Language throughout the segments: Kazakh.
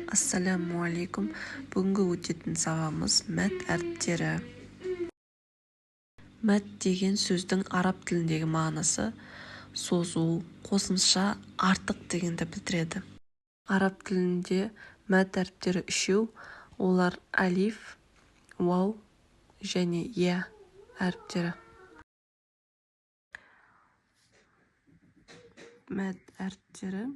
Ассаляму-алейкум. Бүгінгі өтетін сабағымыз мәд әріптері. Мәд деген сөздің араб тіліндегі мағынасы созу, қосымша, артық дегенді білдіреді. Араб тілінде мәд әріптері үшеу, олар алиф, вау және я әріптері. Мәд әріптері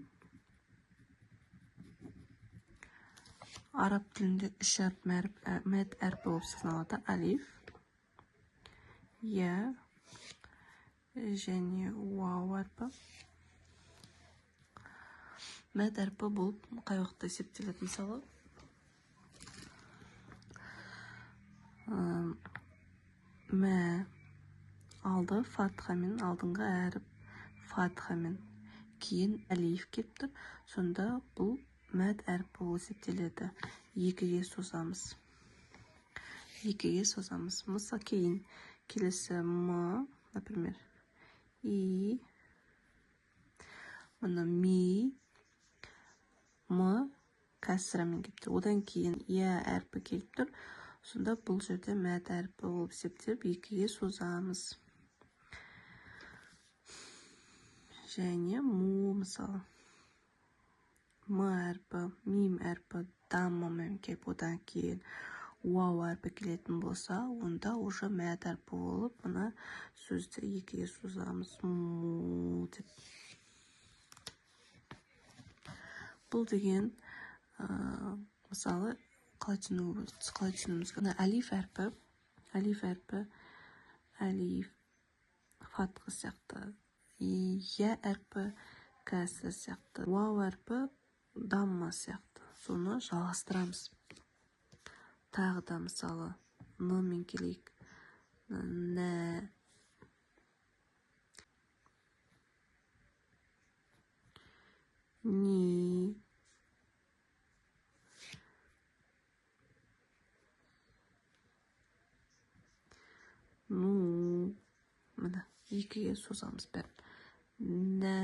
араб тілінде үш мәд әрпі болып саналады. Алиф, я және вау әрпі. Мәд әрпі болып қай уақытта есептеледі? Мысалы, мә алды фатхамен, алдыңғы әріп фатхамен, кейін алиф келіп тұр. Сонда бұл мәд әрпі болып есептеледі. Екіге созамыз. Мысалы, кейін келесі м, например, и, мұны ми, м кәсірамен келіп тұр. Одан кейін я әрпі келіп тұр. Сонда бұл жерде мәд әрпі болып есептеліп, екіге созамыз. Және му, мысалы, м әрпі, мим әрпі даммамен келіп, одан кейін уау әрпі келетін болса, онда уже мәд әрпі болып, мына сөзді екіге созамыз. Му деп. Бұл деген, мысалы, қалай түсінуіміз. Алиф әрпі, алиф, фатха сияқты, я әрпі, кәсір сияқты, вау әрпі, дамма сияқты. Соны жалғастырамыз. Тағы да, мысалы, н-мен келейік. Нә, ни, ну, мына екіге созамыз бәрін. Нә,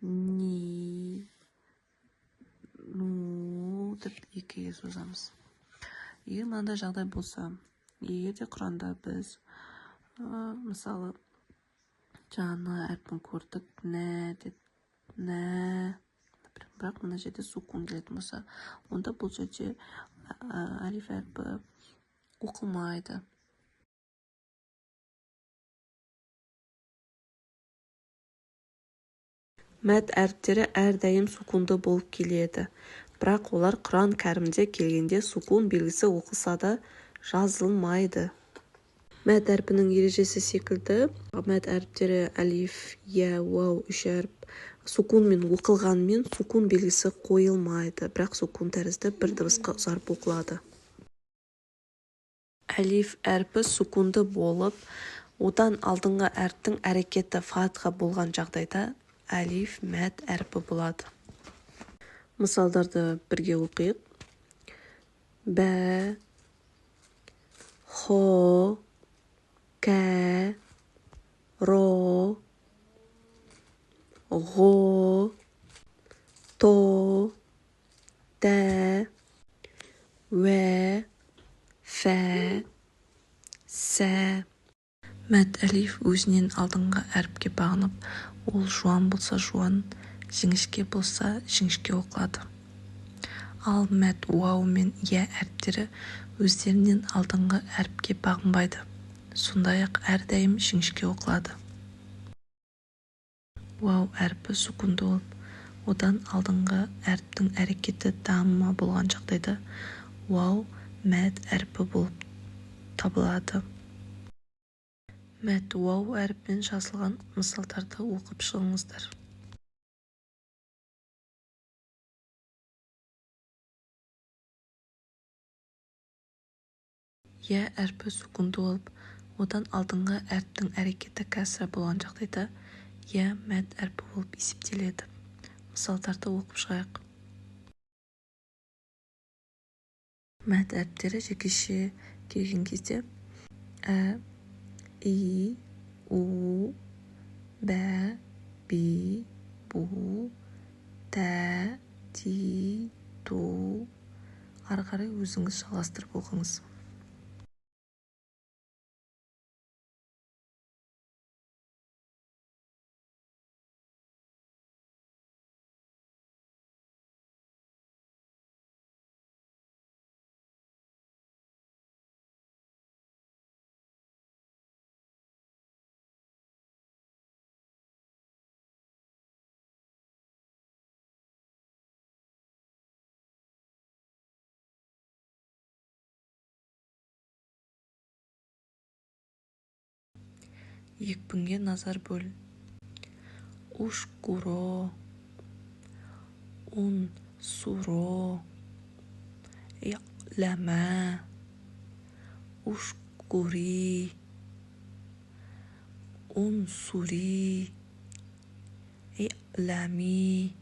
ни, ну деп екіге созамыз. Егер мынандай жағдай болса, егер де Құранда біз, мысалы, жаңа әрпін көрдік, нә деп, нә, бірақ мына жерде сукун келетін болса, онда бұл жерде алиф әрпі оқылмайды. Мәд әріптері әрдайым сукунды болып келеді. Бірақ олар Құран кәрімде келгенде сукун белгісі оқылса да жазылмайды. Мәд әрпінің ережесі секілді, мәд әріптері алиф, я, вау, үш әріп сукунмен оқылғанмен сукун белгісі қойылмайды. Бірақ сукун тәрізді бір дыбысқа ұзарып оқылады. Алиф әрпі сукунды болып, одан алдыңғы әріптің әрекеті фатха болған жағдайда алиф мәд әрпі болады. Мысалдарды бірге оқиық. Бә, хо, кә, ро, ғо, то, тә, уә, фә, сә. Мәд алиф өзінен алдыңғы әріпке бағынып, ол жуан болса жуан, жіңішке болса жіңішке оқылады. Ал мәд уау мен я әріптері өздерінен алдыңғы әріпке бағынбайды. Сондай-ақ әрдайым жіңішке оқылады. Уау әріпі сукунды болып, одан алдыңғы әріптің әрекеті дамма болған жағдайда уау мәд әрпі болып табылады. Мәд уау әріппен жазылған мысалдарды оқып шығыңыздар. Я әрпі сукунды болып, одан алдыңғы әріптің әрекеті кәсір болған жағдайда я мәд әрпі болып есептеледі. Мысалдарды оқып шығайық. Мәд әріптері жекеше келген кезде ә, и, у, бә, би, бу, тә, ти, ту. Ары қарай өзіңіз жалғастырып оқыңыз. Екпінге назар бөл. Ушкуро, унсуро, и'лама, ушкури, унсури, и'лами.